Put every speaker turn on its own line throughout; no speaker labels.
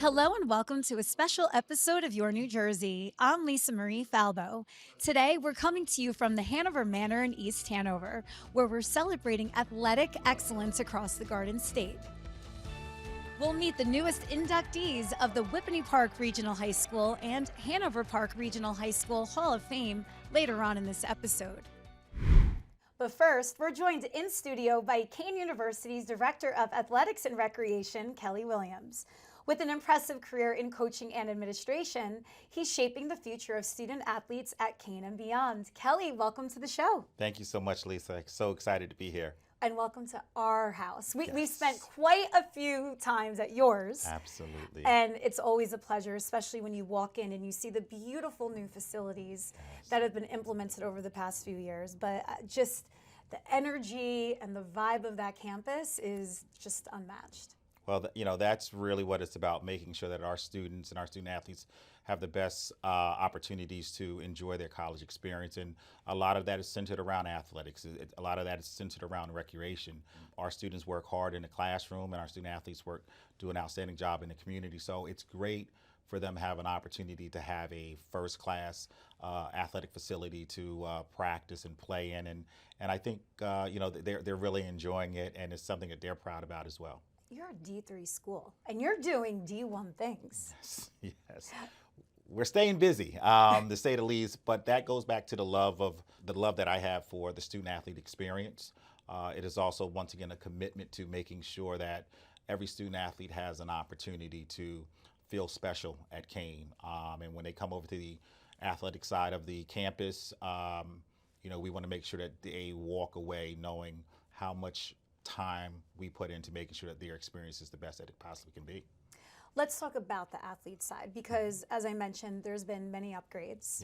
Hello and welcome to a special episode of Your New Jersey. I'm Lisa Marie Falbo. Today, we're coming to you from the Hanover Manor in East Hanover, where we're celebrating athletic excellence across the Garden State. We'll meet the newest inductees of the Whippany Park Regional High School and Hanover Park Regional High School Hall of Fame later on in this episode. But first, we're joined in studio by Kean University's Director of Athletics and Recreation, Kelly Williams. With an impressive career in coaching and administration, he's shaping the future of student athletes at Kean and beyond. Kelly, welcome to the show.
Thank you so much, Lisa. So excited to be here.
And welcome to our house. We've
Yes.
spent quite a few times at yours.
Absolutely.
And it's always a pleasure, especially when you walk in and you see the beautiful new facilities that have been implemented over the past few years. But just the energy and the vibe of that campus is just unmatched.
Well, that's really what it's about, making sure that our students and our student athletes have the best opportunities to enjoy their college experience. And a lot of that is centered around athletics. A lot of that is centered around recreation. Our students work hard in the classroom, and our student athletes do an outstanding job in the community. So it's great for them to have an opportunity to have a first-class athletic facility to practice and play in. And I think they're really enjoying it, and it's something that they're proud about as well.
You're a D3 school, and you're doing D1 things.
Yes. We're staying busy, to say the least, but that goes back to the love that I have for the student athlete experience. It is also, once again, a commitment to making sure that every student athlete has an opportunity to feel special at Kean. And when they come over to the athletic side of the campus, we want to make sure that they walk away knowing how much time we put into making sure that their experience is the best that it possibly can be.
Let's talk about the athlete side because, as I mentioned, there's been many upgrades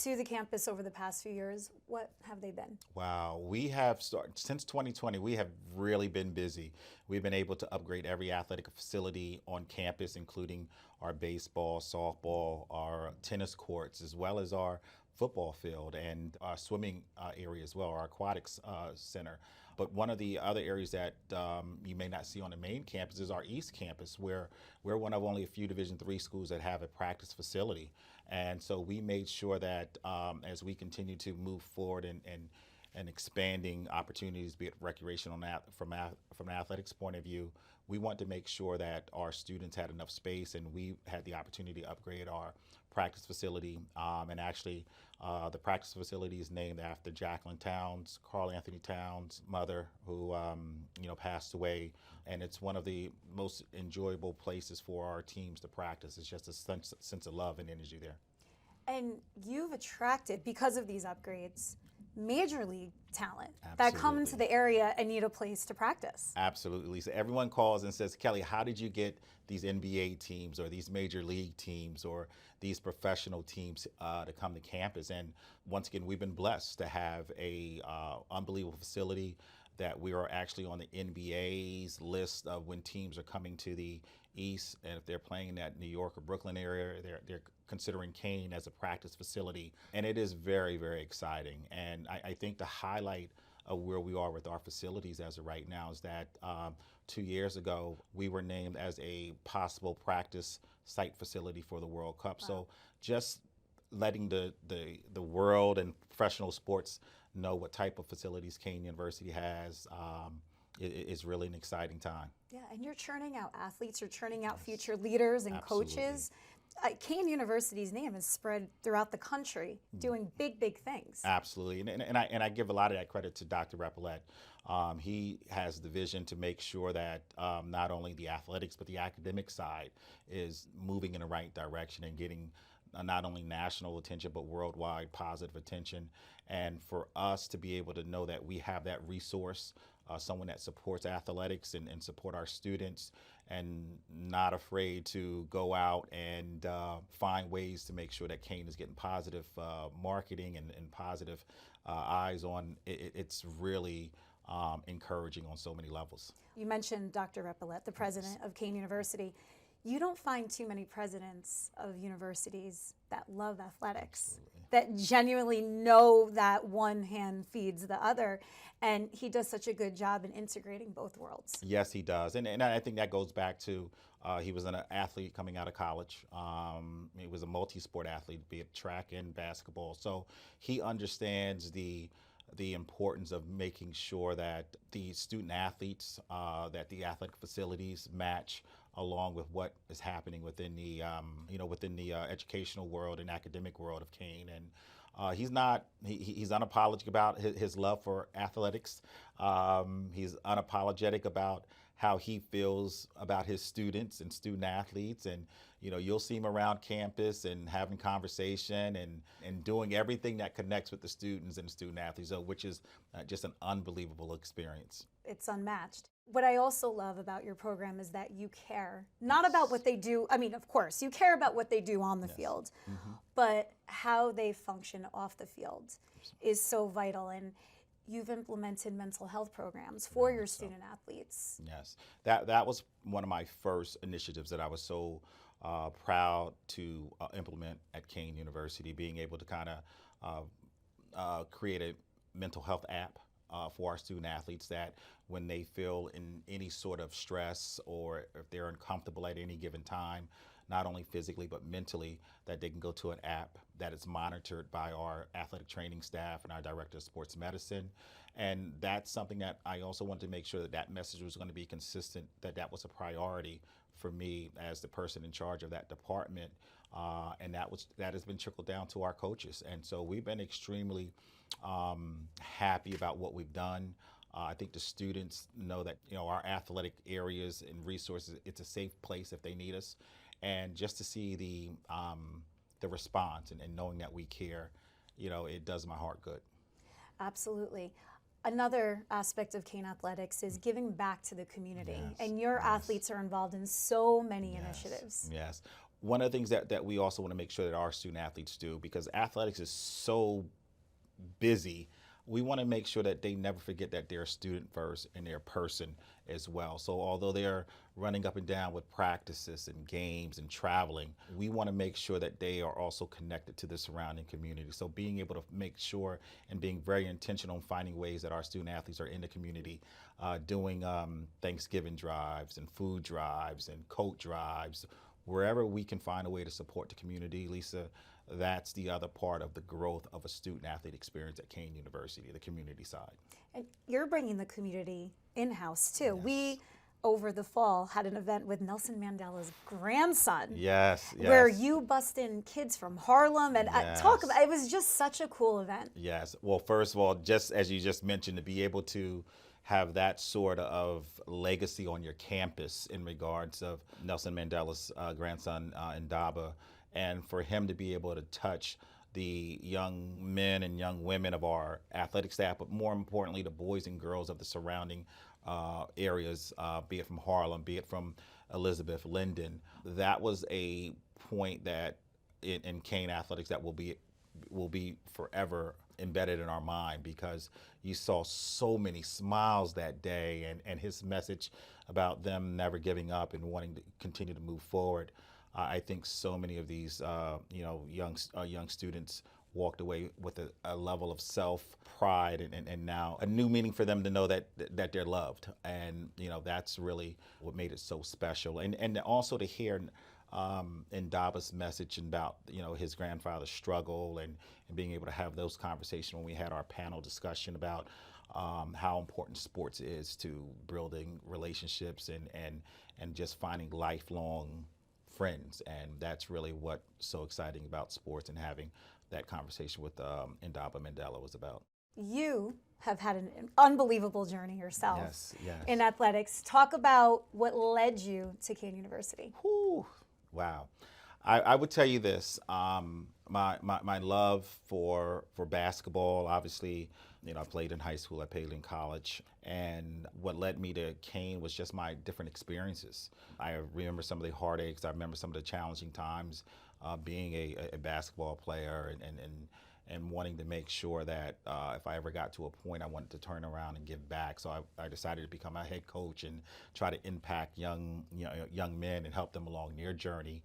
to the campus over the past few years. What have they been?
Wow, we have started since 2020. We have really been busy. We've been able to upgrade every athletic facility on campus, including our baseball, softball, our tennis courts, as well as our football field and our swimming area as well, our aquatics center. But one of the other areas that you may not see on the main campus is our East campus, where we're one of only a few Division III schools that have a practice facility. And so we made sure that as we continue to move forward and expanding opportunities, be it recreational from an athletics point of view, we want to make sure that our students had enough space, and we had the opportunity to upgrade our practice facility. And actually, the practice facility is named after Jacqueline Towns, Carl Anthony Towns' mother, who passed away. And it's one of the most enjoyable places for our teams to practice. It's just a sense of love and energy there.
And you've attracted, because of these upgrades, major league talent
Absolutely.
that come into the area and need a place to practice.
Absolutely. So everyone calls and says, Kelly, how did you get these NBA teams or these major league teams or these professional teams to come to campus? And once again, we've been blessed to have a unbelievable facility that we are actually on the NBA's list of when teams are coming to the East, and if they're playing in that New York or Brooklyn area, they're considering Kean as a practice facility. And it is very, very exciting. And I think the highlight of where we are with our facilities as of right now is that 2 years ago, we were named as a possible practice site facility for the World Cup. Wow. So just letting the world and professional sports know what type of facilities Kean University has is really an exciting time.
Yeah, and you're churning out athletes, you're churning out future leaders and
Absolutely.
Coaches. Kean University's name is spread throughout the country, doing big, big things.
Absolutely, and I give a lot of that credit to Dr. Repalet. He has the vision to make sure that not only the athletics but the academic side is moving in the right direction and getting not only national attention but worldwide positive attention. And for us to be able to know that we have that resource, someone that supports athletics and support our students and not afraid to go out and find ways to make sure that Kean is getting positive marketing and positive eyes on it. It's really encouraging on so many levels.
You mentioned Dr. Repalet, the president of Kean University. You don't find too many presidents of universities that love athletics.
Absolutely.
that genuinely know that one hand feeds the other. And he does such a good job in integrating both worlds.
Yes, he does. And I think that goes back to he was an athlete coming out of college. He was a multi-sport athlete, be it track and basketball. So he understands the importance of making sure that the student athletes, that the athletic facilities match along with what is happening within the within the educational world and academic world of Kean. And he's unapologetic about his love for athletics. He's unapologetic about how he feels about his students and student athletes. And you'll see him around campus and having conversation and doing everything that connects with the students and the student athletes, which is just an unbelievable experience.
It's unmatched. What I also love about your program is that you care, not about what they do. I mean, of course, you care about what they do on the field, but how they function off the field is so vital. And you've implemented mental health programs for your student athletes.
Yes, that was one of my first initiatives that I was so proud to implement at Kean University, being able to kind of create a mental health app for our student athletes, that when they feel in any sort of stress or if they're uncomfortable at any given time, not only physically but mentally, that they can go to an app that is monitored by our athletic training staff and our director of sports medicine. And that's something that I also wanted to make sure that that message was going to be consistent, that was a priority for me as the person in charge of that department. And that has been trickled down to our coaches. And so we've been extremely happy about what we've done. I think the students know that our athletic areas and resources, it's a safe place if they need us. And just to see the response and knowing that we care, it does my heart good.
Absolutely. Another aspect of Kean Athletics is giving back to the community. And your athletes are involved in so many initiatives.
Yes. One of the things that we also want to make sure that our student athletes do, because athletics is so busy, we want to make sure that they never forget that they're a student first and they're a person as well. So although they're running up and down with practices and games and traveling, we want to make sure that they are also connected to the surrounding community. So being able to make sure and being very intentional in finding ways that our student athletes are in the community, doing Thanksgiving drives and food drives and coat drives, wherever we can find a way to support the community, Lisa. That's the other part of the growth of a student-athlete experience at Kean University, the community side.
And you're bringing the community in-house, too. Yes. We, over the fall, had an event with Nelson Mandela's grandson.
Yes.
Where you bust in kids from Harlem and talk about it. Was just such a cool event.
Yes. Well, first of all, just as you just mentioned, to be able to have that sort of legacy on your campus in regards of Nelson Mandela's grandson, Ndaba, and for him to be able to touch the young men and young women of our athletic staff, but more importantly, the boys and girls of the surrounding areas, be it from Harlem, be it from Elizabeth, Linden. That was a point that in Kean Athletics that will be forever embedded in our mind, because you saw so many smiles that day, and his message about them never giving up and wanting to continue to move forward. I think so many of these young students walked away with a level of self-pride and now a new meaning for them to know that they're loved. And that's really what made it so special. And also to hear Ndaba's message about his grandfather's struggle and being able to have those conversations when we had our panel discussion about how important sports is to building relationships and just finding lifelong friends. And that's really what's so exciting about sports, and having that conversation with Ndaba Mandela was about.
You have had an unbelievable journey yourself.
Yes.
In athletics. Talk about what led you to Kean University.
Whew. Wow. I would tell you this, my love for basketball, obviously, I played in high school, I played in college, and what led me to Kean was just my different experiences. I remember some of the heartaches, I remember some of the challenging times being a basketball player and wanting to make sure that if I ever got to a point, I wanted to turn around and give back. So I decided to become a head coach and try to impact young men and help them along their journey.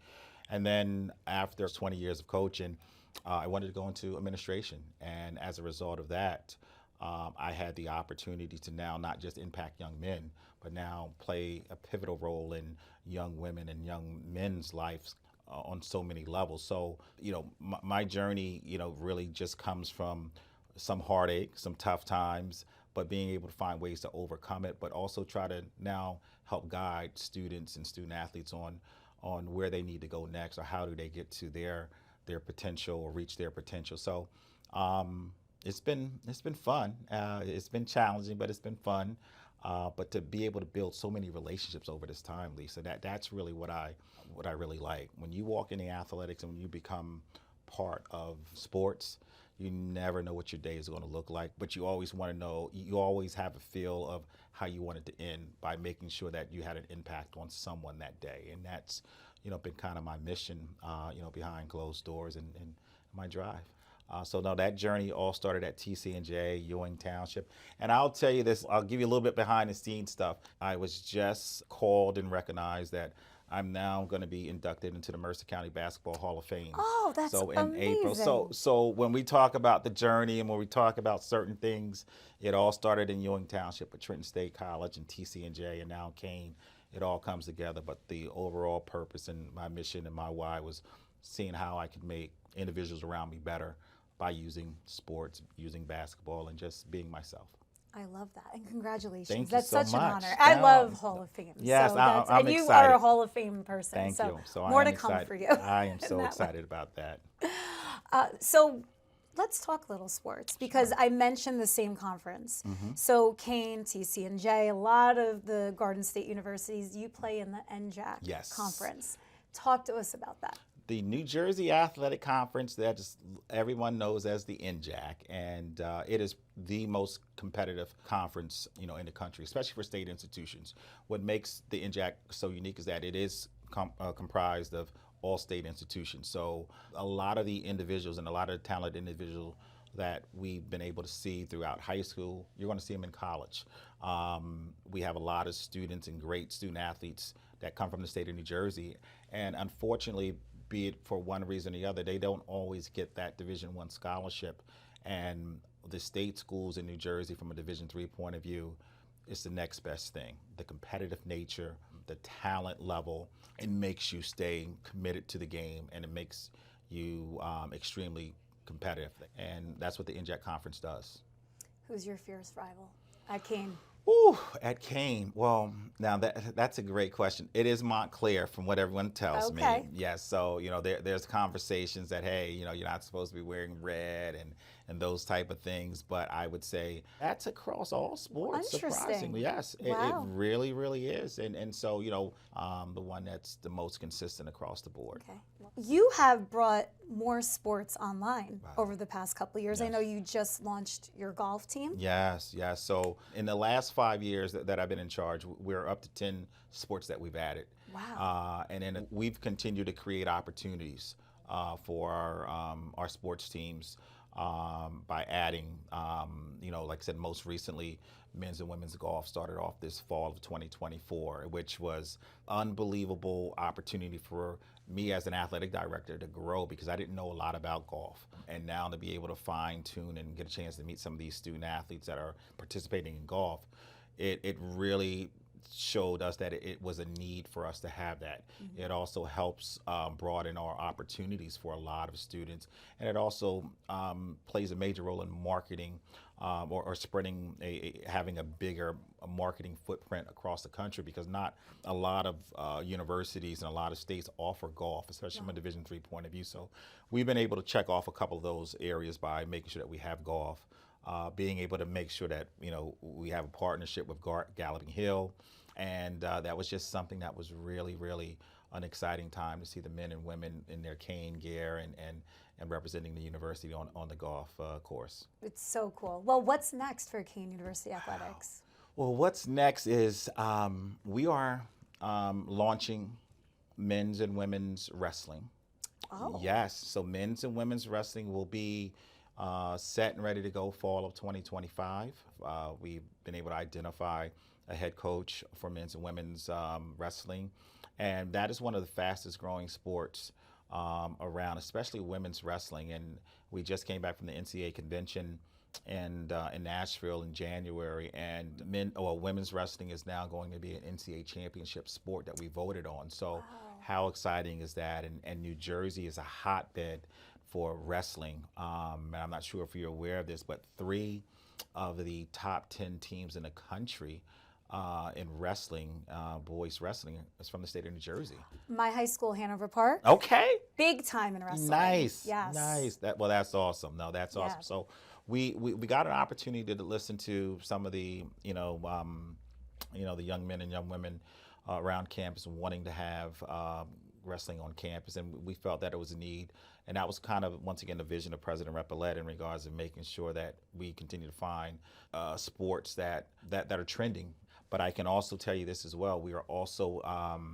And then after 20 years of coaching, I wanted to go into administration. And as a result of that, I had the opportunity to now not just impact young men, but now play a pivotal role in young women and young men's lives on so many levels. So, my journey, really just comes from some heartache, some tough times, but being able to find ways to overcome it, but also try to now help guide students and student athletes on where they need to go next, or how do they get to their potential or reach their potential. So it's been fun. It's been challenging, but it's been fun. But to be able to build so many relationships over this time, Lisa, that's really what I really like. When you walk into athletics and when you become part of sports, you never know what your day is going to look like, but you always want to know, you always have a feel of how you want it to end by making sure that you had an impact on someone that day. And that's, been kind of my mission, behind closed doors and my drive. So no, that journey all started at TC&J, Ewing Township. And I'll tell you this, I'll give you a little bit behind the scenes stuff. I was just called and recognized that I'm now going to be inducted into the Mercer County Basketball Hall of Fame.
Oh, that's
so in
amazing.
April. So when we talk about the journey and when we talk about certain things, it all started in Ewing Township at Trenton State College and TC&J and now Kean. It all comes together, but the overall purpose and my mission and my why was seeing how I could make individuals around me better by using sports, using basketball, and just being myself.
I love that, and congratulations.
Thank you
That's
so
such
much.
an honor. I love Hall of Fame.
Yes,
so
I'm
and you
excited.
are a Hall of Fame person.
Thank
so
you. So
more
I am
to come
excited.
for you.
I am so
that way.
excited about that.
So let's talk a little sports because I mentioned the same conference. So Kean, TC&J, a lot of the Garden State universities, you play in the NJAC
Yes.
conference. Talk to us about that.
The New Jersey Athletic Conference, that just everyone knows as the NJAC, and it is the most competitive conference, in the country, especially for state institutions. What makes the NJAC so unique is that it is comprised of all state institutions. So a lot of the individuals and a lot of the talented individuals that we've been able to see throughout high school, you're going to see them in college. We have a lot of students and great student athletes that come from the state of New Jersey, and unfortunately, be it for one reason or the other, they don't always get that Division I scholarship. And the state schools in New Jersey, from a Division III point of view, is the next best thing. The competitive nature, the talent level, it makes you stay committed to the game, and it makes you extremely competitive. And that's what the NJAC conference does.
Who's your fierce rival at Kean?
Ooh, at Kean. Well, now that's a great question. It is Montclair, from what everyone tells me. Yes, so there's conversations that, hey, you're not supposed to be wearing red and those type of things. But I would say that's across all sports. Surprisingly, yes,
Wow.
it really, really is. And so the one that's the most consistent across the board.
Okay. You have brought more sports online over the past couple of years.
Yes.
I know you just launched your golf team.
Yes. So in the last 5 years that I've been in charge, we're up to 10 sports that we've added.
Wow.
And then we've continued to create opportunities for our sports teams by adding, like I said, most recently, men's and women's golf started off this fall of 2024, which was unbelievable opportunity for me as an athletic director to grow, because I didn't know a lot about golf. And now to be able to fine tune and get a chance to meet some of these student athletes that are participating in golf, it really showed us that it was a need for us to have that. It also helps broaden our opportunities for a lot of students, and it also plays a major role in marketing or spreading, having a bigger marketing footprint across the country, because not a lot of universities and a lot of states offer golf, especially from a Division III point of view. So we've been able to check off a couple of those areas by making sure that we have golf. Being able to make sure that we have a partnership with Galloping Hill, and that was just something that was really, really an exciting time to see the men and women in their cane gear and representing the university on the golf course.
It's so cool. Well, what's next for Kean University Athletics?
Well, what's next is we are launching men's and women's wrestling.
Oh.
Yes, so men's and women's wrestling will be set and ready to go fall of 2025. We've been able to identify a head coach for men's and women's wrestling, and that is one of the fastest growing sports around, especially women's wrestling. And we just came back from the NCAA convention and in Nashville in January, and women's wrestling is now going to be an NCAA championship sport that we voted on. So wow. How exciting is that? And New Jersey is a hotbed for wrestling. And I'm not sure if you're aware of this, but 3 of the top 10 teams in the country in wrestling, boys wrestling, is from the state of New Jersey.
My high school, Hanover Park.
Okay.
Big time in wrestling.
Nice.
Yes.
Nice. That's awesome. No, that's awesome. So we got an opportunity to listen to some of the the young men and young women around campus wanting to have wrestling on campus, and we felt that it was a need. And that was kind of, once again, the vision of President Repollet in regards to making sure that we continue to find sports that are trending. But I can also tell you this as well. We are also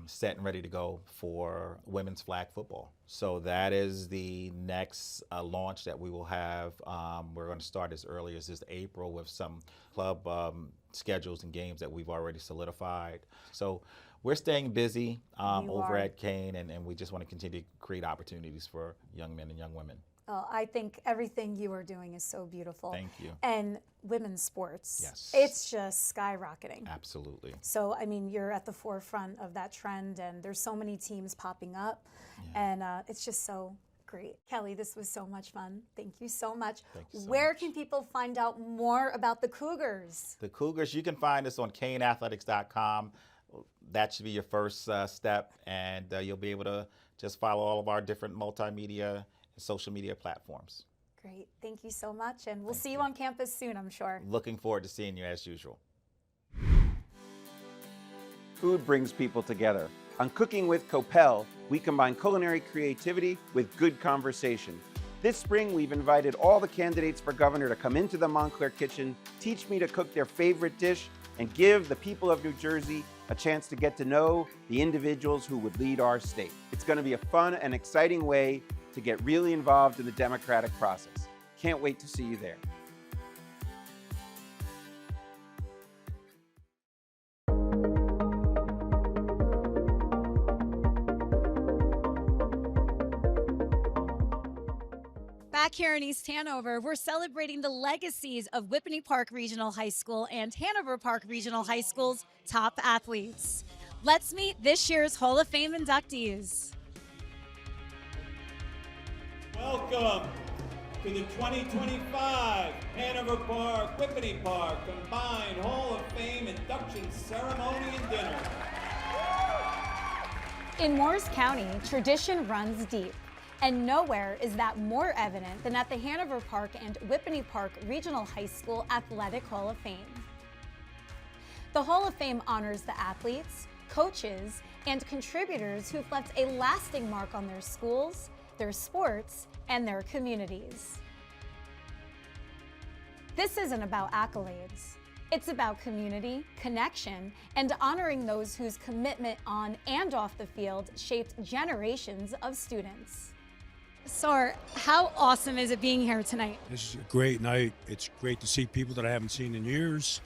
set and ready to go for women's flag football. So that is the next launch that we will have. We're going to start as early as this April with some club schedules and games that we've already solidified. So we're staying busy over at Kean, and we just want to continue to create opportunities for young men and young women.
Oh, I think everything you are doing is so beautiful.
Thank you.
And women's sports,
yes,
it's just skyrocketing.
Absolutely.
So, I mean, you're at the forefront of that trend, and there's so many teams popping up, and it's just so great. Kelly, this was so much fun. Thank you so much. Where can people find out more about the Cougars? The Cougars, you can find us on keanathletics.com. That should be your first step, and you'll be able to just follow all of our different multimedia and social media platforms. Great. Thank you so much, and we'll see you on campus soon, I'm sure. Looking forward to seeing you as usual.
Food brings people together. On Cooking with Copel, we combine culinary creativity with good conversation. This spring, we've invited all the candidates for governor to come into the Montclair kitchen, teach me to cook their favorite dish, and give the people of New Jersey a chance to get to know the individuals who would lead our state. It's going to be a fun and exciting way to get really involved in the democratic process. Can't wait to see you there.
Back here in East Hanover, we're celebrating the legacies of Whippany Park Regional High School and Hanover Park Regional High School's top athletes. Let's meet this year's Hall of Fame inductees.
Welcome to the 2025 Hanover Park, Whippany Park Combined Hall of Fame induction ceremony and dinner.
In Morris County, tradition runs deep. And nowhere is that more evident than at the Hanover Park and Whippany Park Regional High School Athletic Hall of Fame. The Hall of Fame honors the athletes, coaches, and contributors who've left a lasting mark on their schools, their sports, and their communities. This isn't about accolades. It's about community, connection, and honoring those whose commitment on and off the field shaped generations of students. Sir, how awesome is it being here tonight?
This is a great night. It's great to see people that I haven't seen in years.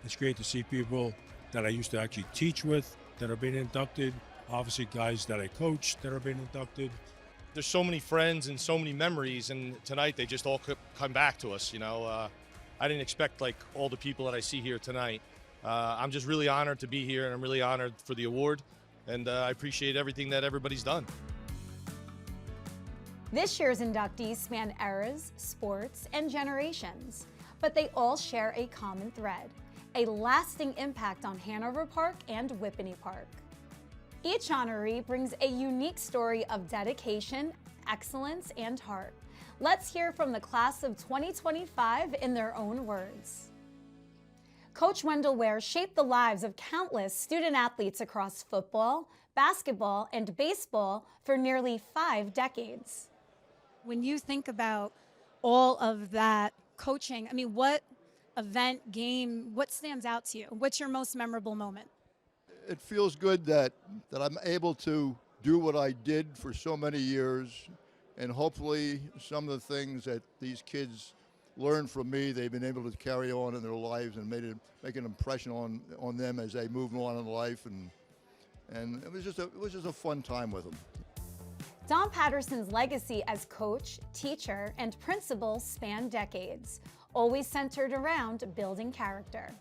It's great to see people that I used to actually teach with that are being inducted. Obviously guys that I coached that are being inducted.
There's so many friends and so many memories, and tonight they just all come back to us. You know, I didn't expect like all the people that I see here tonight. I'm just really honored to be here, and I'm really honored for the award, and I appreciate everything that everybody's done.
This year's inductees span eras, sports, and generations, but they all share a common thread, a lasting impact on Hanover Park and Whippany Park. Each honoree brings a unique story of dedication, excellence, and heart. Let's hear from the class of 2025 in their own words. Coach Wendell Ware shaped the lives of countless student athletes across football, basketball, and baseball for nearly 5 decades. When you think about all of that coaching, I mean, what event, game, what stands out to you? What's your most memorable moment?
It feels good that I'm able to do what I did for so many years, and hopefully some of the things that these kids learned from me, they've been able to carry on in their lives and make an impression on them as they move on in life, and it was just a fun time with them.
Don Patterson's legacy as coach, teacher, and principal spanned decades, always centered around building character.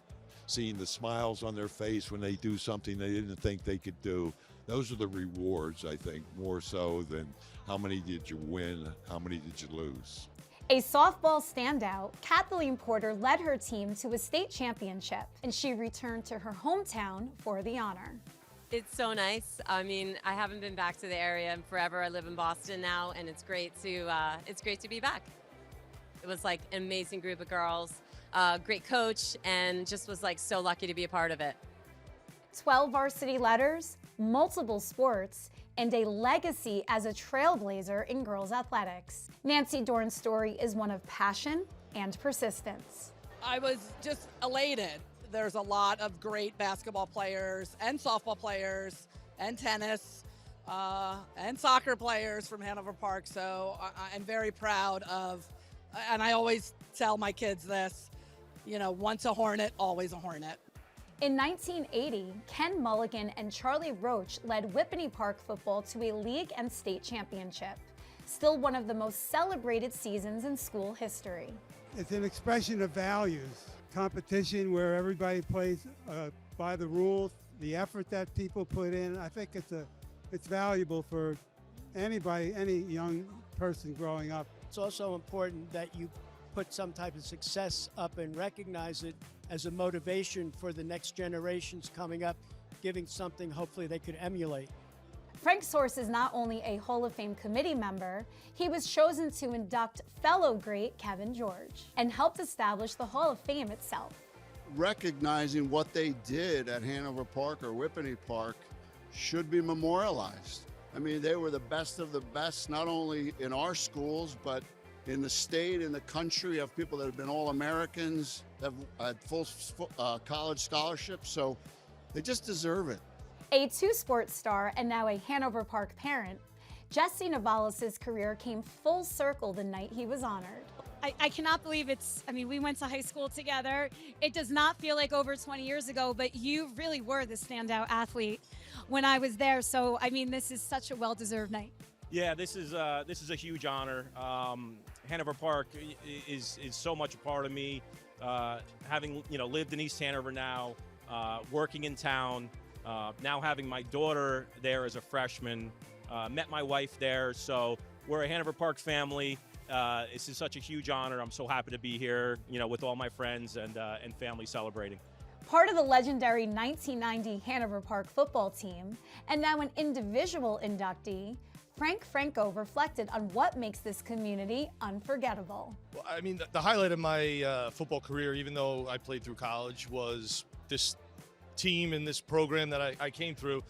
Seeing the smiles on their face when they do something they didn't think they could do. Those are the rewards, I think, more so than how many did you win, how many did you lose.
A softball standout, Kathleen Porter led her team to a state championship, and she returned to her hometown for the honor.
It's so nice. I mean, I haven't been back to the area in forever. I live in Boston now, and it's great to be back. It was like an amazing group of girls, great coach, and just was like so lucky to be a part of it.
12 varsity letters, multiple sports, and a legacy as a trailblazer in girls athletics. Nancy Dorn's story is one of passion and persistence.
I was just elated. There's a lot of great basketball players and softball players and tennis and soccer players from Hanover Park, so I'm very proud of, and I always tell my kids this, you know, once a Hornet, always a Hornet.
In 1980, Ken Mulligan and Charlie Roach led Whippany Park football to a league and state championship, still one of the most celebrated seasons in school history.
It's an expression of values, competition where everybody plays by the rules, the effort that people put in. I think it's valuable for anybody, any young person growing up.
It's also important that you put some type of success up and recognize it as a motivation for the next generations coming up, giving something hopefully they could emulate.
Frank Source is not only a Hall of Fame committee member, he was chosen to induct fellow great Kevin George and helped establish the Hall of Fame itself.
Recognizing what they did at Hanover Park or Whippany Park should be memorialized. I mean, they were the best of the best, not only in our schools, but in the state, in the country, of people that have been All-Americans, have had full college scholarships, so they just deserve it.
A two-sport star and now a Hanover Park parent, Jesse Navales' career came full circle the night he was honored.
I cannot believe we went to high school together. It does not feel like over 20 years ago, but you really were the standout athlete when I was there. So, I mean, this is such a well-deserved night.
Yeah, this is a huge honor. Hanover Park is so much a part of me. Having lived in East Hanover now, working in town, now having my daughter there as a freshman, met my wife there. So we're a Hanover Park family. This is such a huge honor. I'm so happy to be here, with all my friends and family celebrating.
Part of the legendary 1990 Hanover Park football team, and now an individual inductee, Frank Franco reflected on what makes this community unforgettable.
Well, I mean, the highlight of my football career, even though I played through college, was this team and this program that I came through.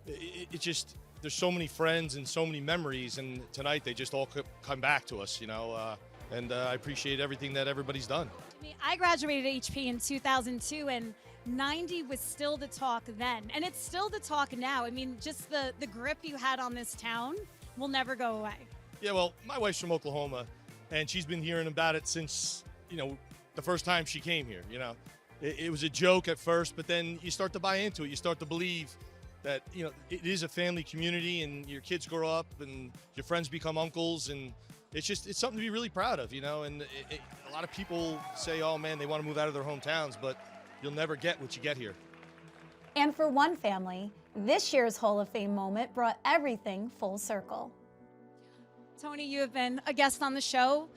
It just, there's so many friends and so many memories, and tonight they just all come back to us, and I appreciate everything that everybody's done.
I mean, I graduated HP in 2002, and 90 was still the talk then, and it's still the talk now. I mean, just the grip you had on this town will never go away.
Yeah, well, my wife's from Oklahoma, and she's been hearing about it since, the first time she came here, It was a joke at first, but then you start to buy into it. You start to believe that, it is a family community, and your kids grow up and your friends become uncles, and it's something to be really proud of, and a lot of people say, oh man, they want to move out of their hometowns, but you'll never get what you get here.
And for one family, this year's Hall of Fame moment brought everything full circle.
Tony, you have been a guest on the show.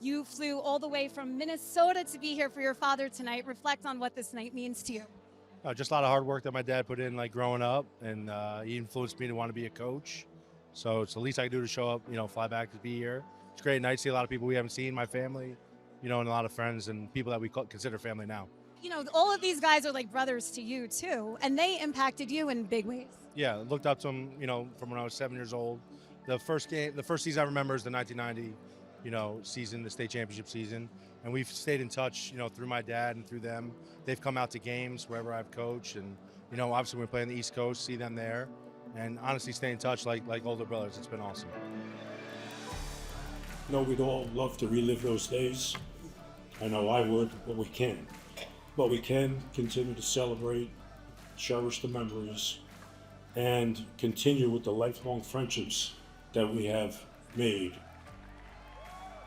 You flew all the way from Minnesota to be here for your father tonight. Reflect on what this night means to you.
Just a lot of hard work that my dad put in, growing up, and he influenced me to want to be a coach. So it's the least I can do to show up, fly back to be here. It's a great night to see a lot of people we haven't seen, my family, and a lot of friends and people that we consider family now.
All of these guys are like brothers to you too, and they impacted you in big ways.
Yeah, looked up to them, from when I was 7 years old. The first season I remember is the 1990, season, the state championship season. And we've stayed in touch, through my dad and through them. They've come out to games wherever I've coached, and, obviously when we play on the East Coast, see them there. And honestly, stay in touch like older brothers. It's been awesome.
We'd all love to relive those days. I know I would, but we can't. But we can continue to celebrate, cherish the memories, and continue with the lifelong friendships that we have made.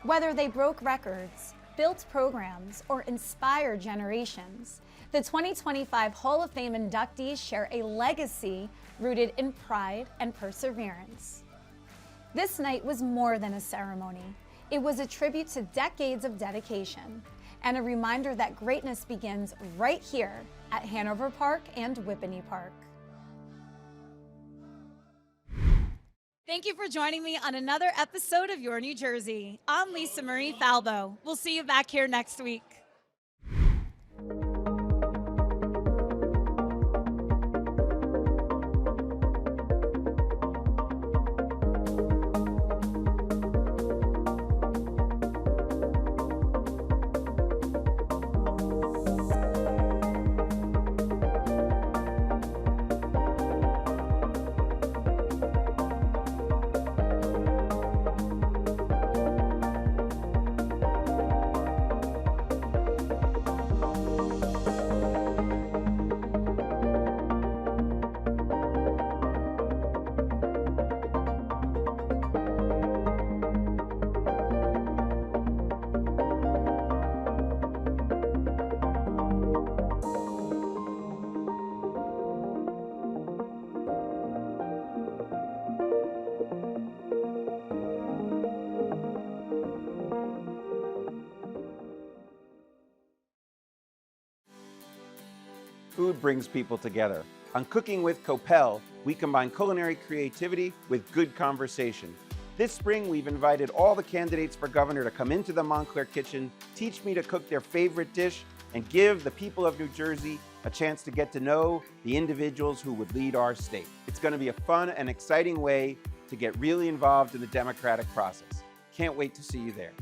Whether they broke records, built programs, or inspired generations, the 2025 Hall of Fame inductees share a legacy rooted in pride and perseverance. This night was more than a ceremony. It was a tribute to decades of dedication and a reminder that greatness begins right here at Hanover Park and Whippany Park. Thank you for joining me on another episode of Your New Jersey. I'm Lisa Marie Falbo. We'll see you back here next week.
Food brings people together. On Cooking with Copel, we combine culinary creativity with good conversation. This spring, we've invited all the candidates for governor to come into the Montclair kitchen, teach me to cook their favorite dish, and give the people of New Jersey a chance to get to know the individuals who would lead our state. It's going to be a fun and exciting way to get really involved in the democratic process. Can't wait to see you there.